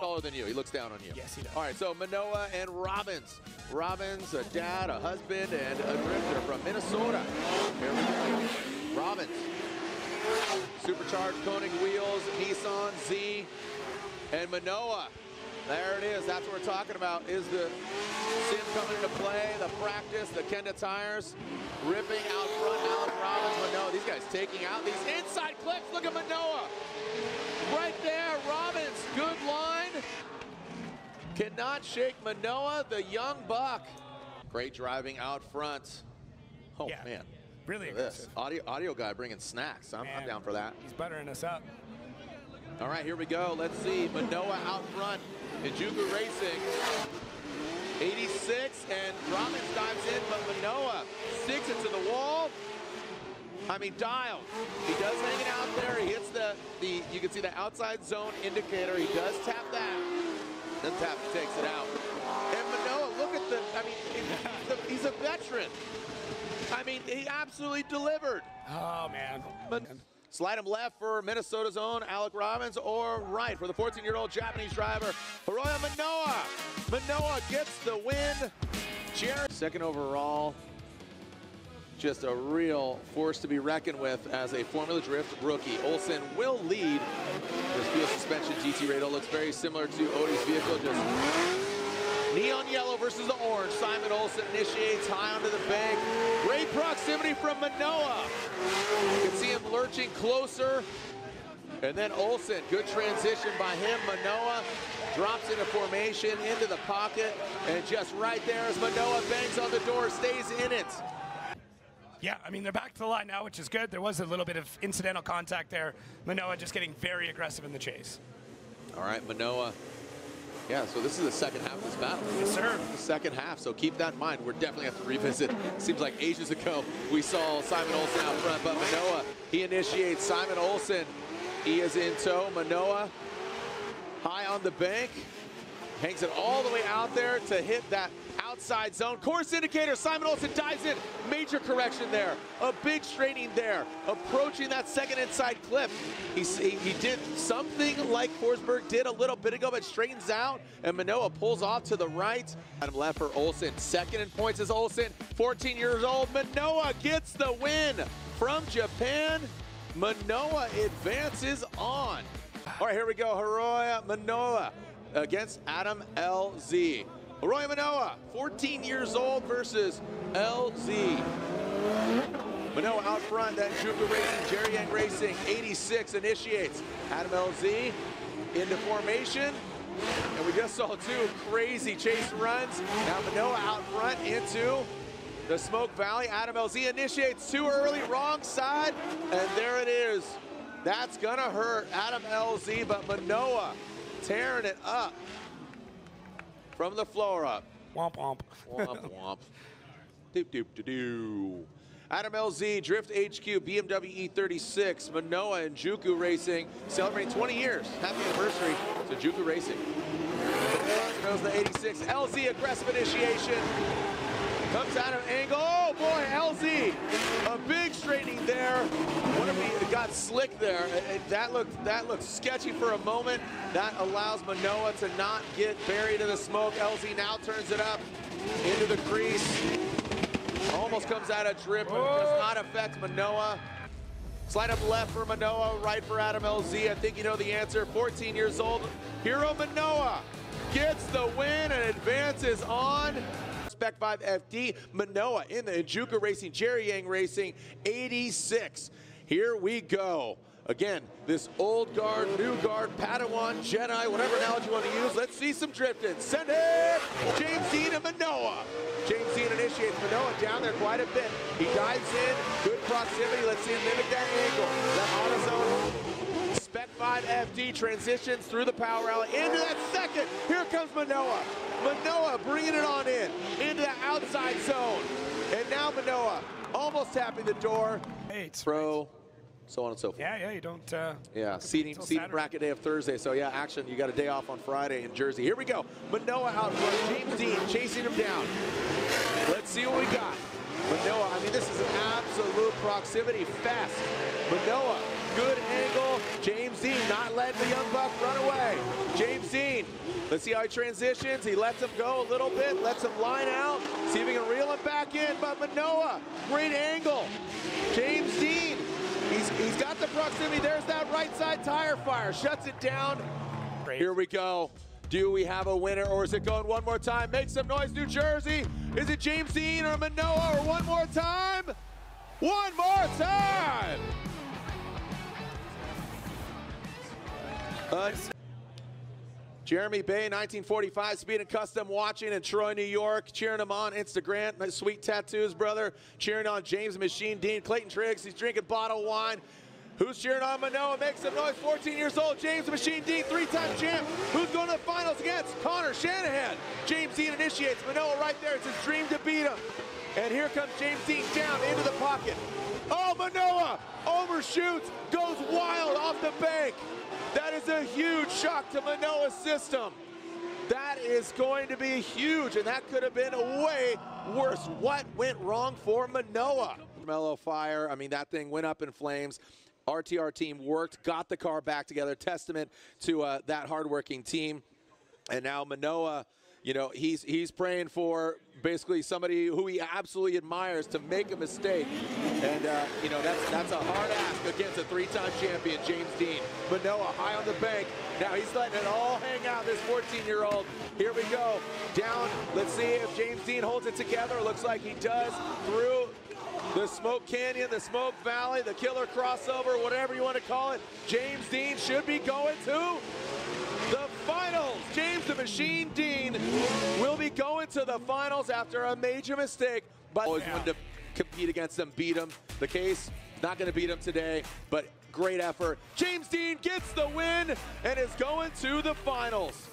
taller than you. He looks down on you. Yes, he does. All right, so Minowa and Robbins. Robbins, a dad, a husband, and a drifter from Minnesota. Here we go. Robbins. Supercharged Koenig wheels, Nissan Z, and Minowa. There it is. That's what we're talking about. Is the sim coming into play, the practice, the Kenda tires, ripping out front. Alex Robbins, Minowa. These guys taking out these inside clips. Look at Minowa. Right there, Robbins. Good line. Cannot shake Minowa, the young buck. Great driving out front. Oh, yeah, man. Really Look at this. Audio guy bringing snacks. I'm down for that. He's buttering us up. All right, here we go. Let's see. Minowa out front. Ijuku Racing. 86, and Robbins dives in, but Minowa sticks it to the wall. I mean, dialed. He does hang it out there. He hits the you can see the outside zone indicator. He does tap that. Doesn't tap, he takes it out. And Minowa, look at the, I mean, he's a veteran. I mean, he absolutely delivered. Oh, man. Slide him left for Minnesota's own Alec Robbins, or right for the 14-year-old Japanese driver, Hiroya Minowa. Minowa gets the win. Second overall. Just a real force to be reckoned with as a Formula Drift rookie. Olsen will lead. This fuel suspension GT radar looks very similar to Odie's vehicle, just neon yellow versus the orange. Simon Olsen initiates high onto the bank. Great proximity from Minowa. You can see him lurching closer. And then Olsen, good transition by him. Minowa drops into formation, into the pocket. And just right there as Minowa bangs on the door, stays in it. Yeah, I mean, they're back to the line now, which is good. There was a little bit of incidental contact there. Minowa just getting very aggressive in the chase. All right, Minowa. Yeah, so this is the second half of this battle. Yes, sir. The second half, so keep that in mind. We're definitely have to revisit. Seems like ages ago we saw Simon Olsen out front, but Minowa, he initiates. Simon Olsen, he is in tow. Minowa, high on the bank, hangs it all the way out there to hit that outside zone. Course indicator, Simon Olsen dives in. Major correction there. A big straightening there. Approaching that second inside clip. He did something like Forsberg did a little bit ago, but straightens out, and Minowa pulls off to the right. Adam left for Olsen. Second in points is Olsen, 14 years old. Minowa gets the win from Japan. Minowa advances on. All right, here we go. Hiroya Minowa against Adam LZ. Hiroya Minowa, 14 years old versus LZ. Minowa out front, then Juku Racing, Jerry Yang Racing, 86 initiates. Adam LZ into formation. And we just saw two crazy chase runs. Now Minowa out front into the Smoke Valley. Adam LZ initiates too early, wrong side, and there it is. That's gonna hurt Adam LZ, but Minowa tearing it up from the floor up. Womp womp. Womp womp. Doop doop doo doo. Adam LZ, Drift HQ, BMW E36, Minowa and Juku Racing celebrating 20 years. Happy anniversary to Juku Racing. Knows the 86. LZ aggressive initiation. Comes out of angle. Oh boy, LZ. A big straightening there. Wonder if he got slick there. That looked sketchy for a moment. That allows Minowa to not get buried in the smoke. LZ now turns it up into the crease. Almost comes out of trip, but it does not affect Minowa. Slide up left for Minowa, right for Adam LZ. I think you know the answer. 14 years old. Hiro Minowa gets the win and advances on. Spec 5 FD, Minowa in the Ijuku Racing, Jerry Yang Racing, 86. Here we go. Again, this old guard, new guard, Padawan, Jedi, whatever analogy you want to use. Let's see some drifting. Send it! James Dean and Minowa. James Dean initiates Minowa down there quite a bit. He dives in, good proximity. Let's see him mimic that angle. That auto zone. Spec 5 FD transitions through the power alley into that second. Here comes Minowa. Minowa bringing it on in, into the outside zone. And now Minowa almost tapping the door. Pro. So on and so forth. Yeah, you don't. Yeah, seating bracket day of Thursday. So yeah, action. You got a day off on Friday in Jersey. Here we go. Minowa out front. James Dean chasing him down. Let's see what we got. Minowa. I mean, this is an absolute proximity fest. Minowa good angle. James Dean not letting the Young Buck run away. James Dean, let's see how he transitions. He lets him go a little bit, lets him line out, see if he can reel him back in, but Minowa, great angle. James Dean, he's got the proximity. There's that right side tire fire, shuts it down. Great. Here we go. Do we have a winner, or is it going one more time? Make some noise, New Jersey. Is it James Dean or Minowa, or one more time? One more time! Jeremy Bay, 1945, Speed and Custom, watching in Troy, New York, cheering him on. Instagram, nice sweet tattoos, brother. Cheering on James Machine Dean. Clayton Triggs, he's drinking bottled wine. Who's cheering on Minowa? Make some noise. 14 years old, James Machine Dean, three-time champ. Who's going to the finals against Connor Shanahan? James Dean initiates. Minowa right there. It's his dream to beat him. And here comes James Dean down into the pocket. Oh, Minowa overshoots, goes wild off the bank. That is a huge shock to Minowa's system. That is going to be huge, and that could have been way worse. What went wrong for Minowa? Mellow fire, I mean, that thing went up in flames. RTR team worked, got the car back together. Testament to that hardworking team. And now Minowa, you know, he's praying for basically somebody who he absolutely admires to make a mistake. And, you know, that's a hard ask against a three-time champion, James Dean. Minowa high on the bank. Now he's letting it all hang out, this 14-year-old. Here we go. Down. Let's see if James Dean holds it together. Looks like he does through the Smoke Canyon, the Smoke Valley, the killer crossover, whatever you want to call it. James Dean should be going to the finals. James the Machine Dean will be going to the finals after a major mistake, but always wanted to compete against him, beat him. The case, not going to beat him today, but great effort. James Dean gets the win and is going to the finals.